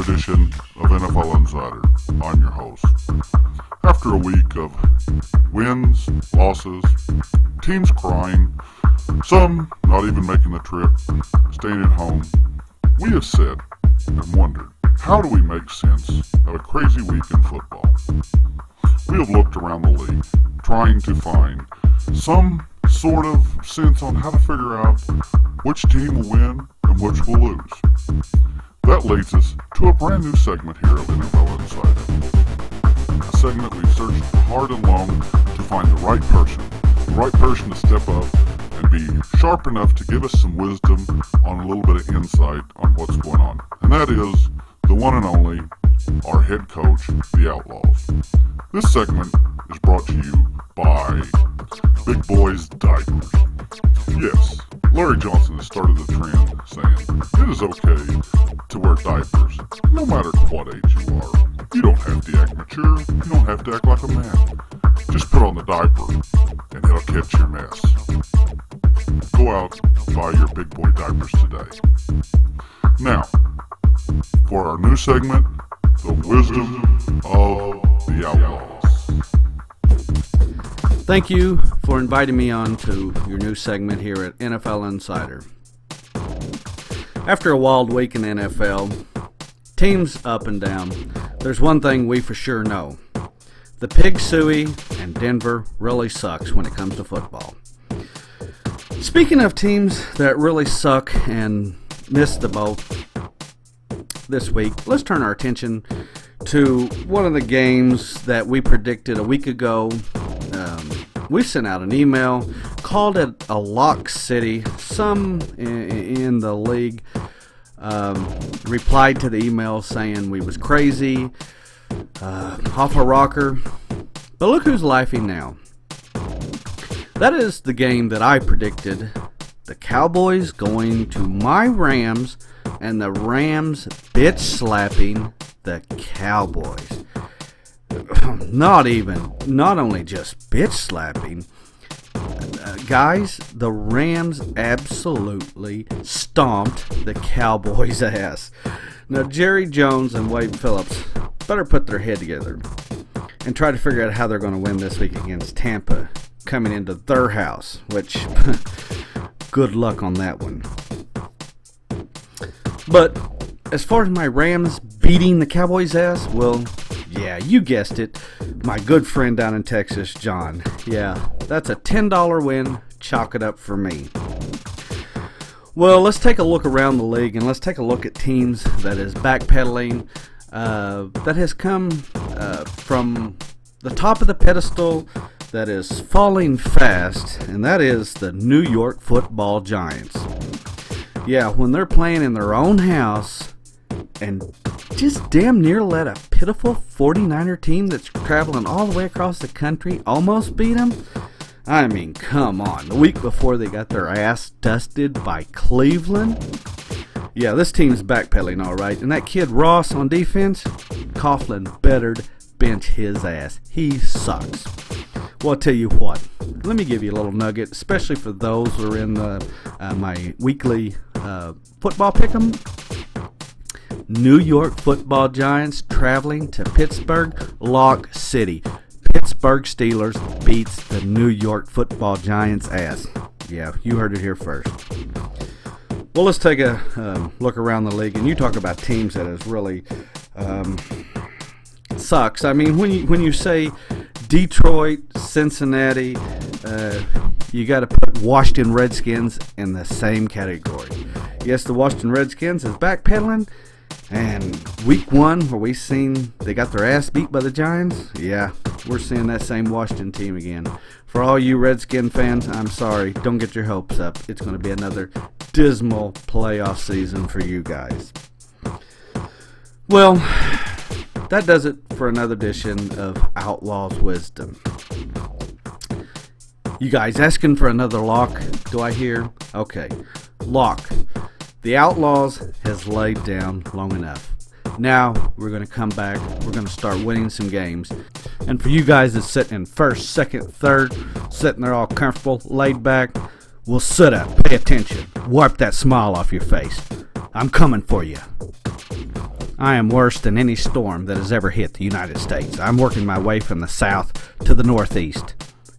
edition of NFL Insider. I'm your host. After a week of wins, losses, teams crying, some not even making the trip, staying at home, we have said and wondered, how do we make sense of a crazy week in football? We have looked around the league, trying to find some sort of sense on how to figure out which team will win and which will lose. That leads us to a brand new segment here of NFL Insider. A segment we've searched hard and long to find the right person to step up and be sharp enough to give us some wisdom on a little bit of insight on what's going on. And that is the one and only, our head coach, the Outlaws. This segment is brought to you by Big Boys Diapers. Yes, Larry Johnson has started the trend saying it is okay to wear diapers no matter what age you are. You don't have to act mature, you don't have to act like a man. Just put on the diaper and it'll catch your mess. Go out and buy your Big Boy diapers today. Now, for our new segment, the wisdom of the Outlaws. Thank you for inviting me on to your new segment here at NFL Insider. After a wild week in the NFL, teams up and down, there's one thing we for sure know. The Pig Suey and Denver really sucks when it comes to football. Speaking of teams that really suck and missed the boat this week, let's turn our attention to one of the games that we predicted a week ago. We sent out an email, called it a lock city. Some in the league replied to the email saying we was crazy, off a rocker. But look who's laughing now. That is the game that I predicted. The Cowboys going to my Rams and the Rams bitch slapping the Cowboys. Not only just bitch slapping. Guys, the Rams absolutely stomped the Cowboys' ass. Now, Jerry Jones and Wade Phillips better put their head together and try to figure out how they're going to win this week against Tampa, coming into their house, which, good luck on that one. But as far as my Rams beating the Cowboys' ass, well, yeah, you guessed it. My good friend down in Texas, John. Yeah, that's a $10 win. Chalk it up for me. Well, let's take a look around the league and let's take a look at teams that is backpedaling, that has come from the top of the pedestal, that is falling fast, and that is the New York Football Giants. Yeah, when they're playing in their own house and just damn near let a pitiful 49er team that's traveling all the way across the country almost beat them. I mean, come on. The week before they got their ass dusted by Cleveland. Yeah, this team's backpedaling all right. And that kid Ross on defense, Coughlin bettered bench his ass. He sucks. Well, I'll tell you what. Let me give you a little nugget, especially for those who are in my weekly football pick'em. New York Football Giants traveling to Pittsburgh, Lock City. Pittsburgh Steelers beats the New York Football Giants' ass. Yeah, you heard it here first. Well, let's take a look around the league, and you talk about teams that is really sucks. I mean, when you say Detroit, Cincinnati, you got to put Washington Redskins in the same category. Yes, the Washington Redskins is backpedaling. And week one, where we seen they got their ass beat by the Giants, yeah, we're seeing that same Washington team again. For all you Redskin fans, I'm sorry. Don't get your hopes up. It's going to be another dismal playoff season for you guys. Well, that does it for another edition of Outlaws Wisdom. You guys asking for another lock, do I hear? Okay, lock. The Outlaws has laid down long enough. Now we're going to come back. We're going to start winning some games. And for you guys that's sitting in first, second, third, sitting there all comfortable, laid back, well, sit up, pay attention, wipe that smile off your face. I'm coming for you. I am worse than any storm that has ever hit the United States. I'm working my way from the south to the northeast,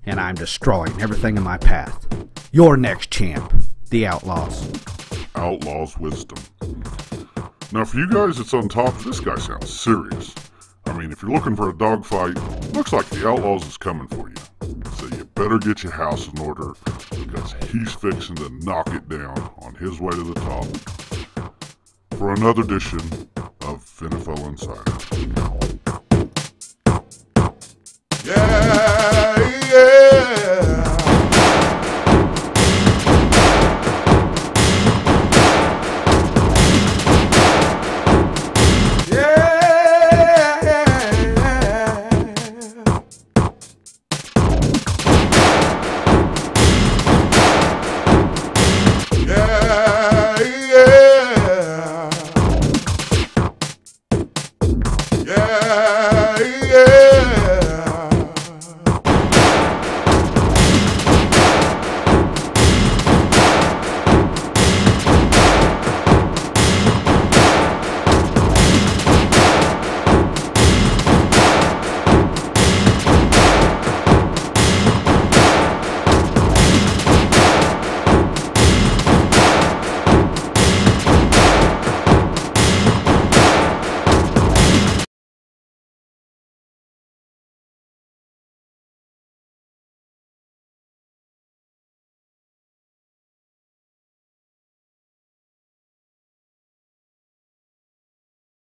and I'm destroying everything in my path. Your next champ, the Outlaws. Outlaws wisdom. Now for you guys, it's on top. This guy sounds serious. I mean, if you're looking for a dogfight, looks like the Outlaws is coming for you. So you better get your house in order, because he's fixing to knock it down on his way to the top for another edition of NFL Insider. Yeah!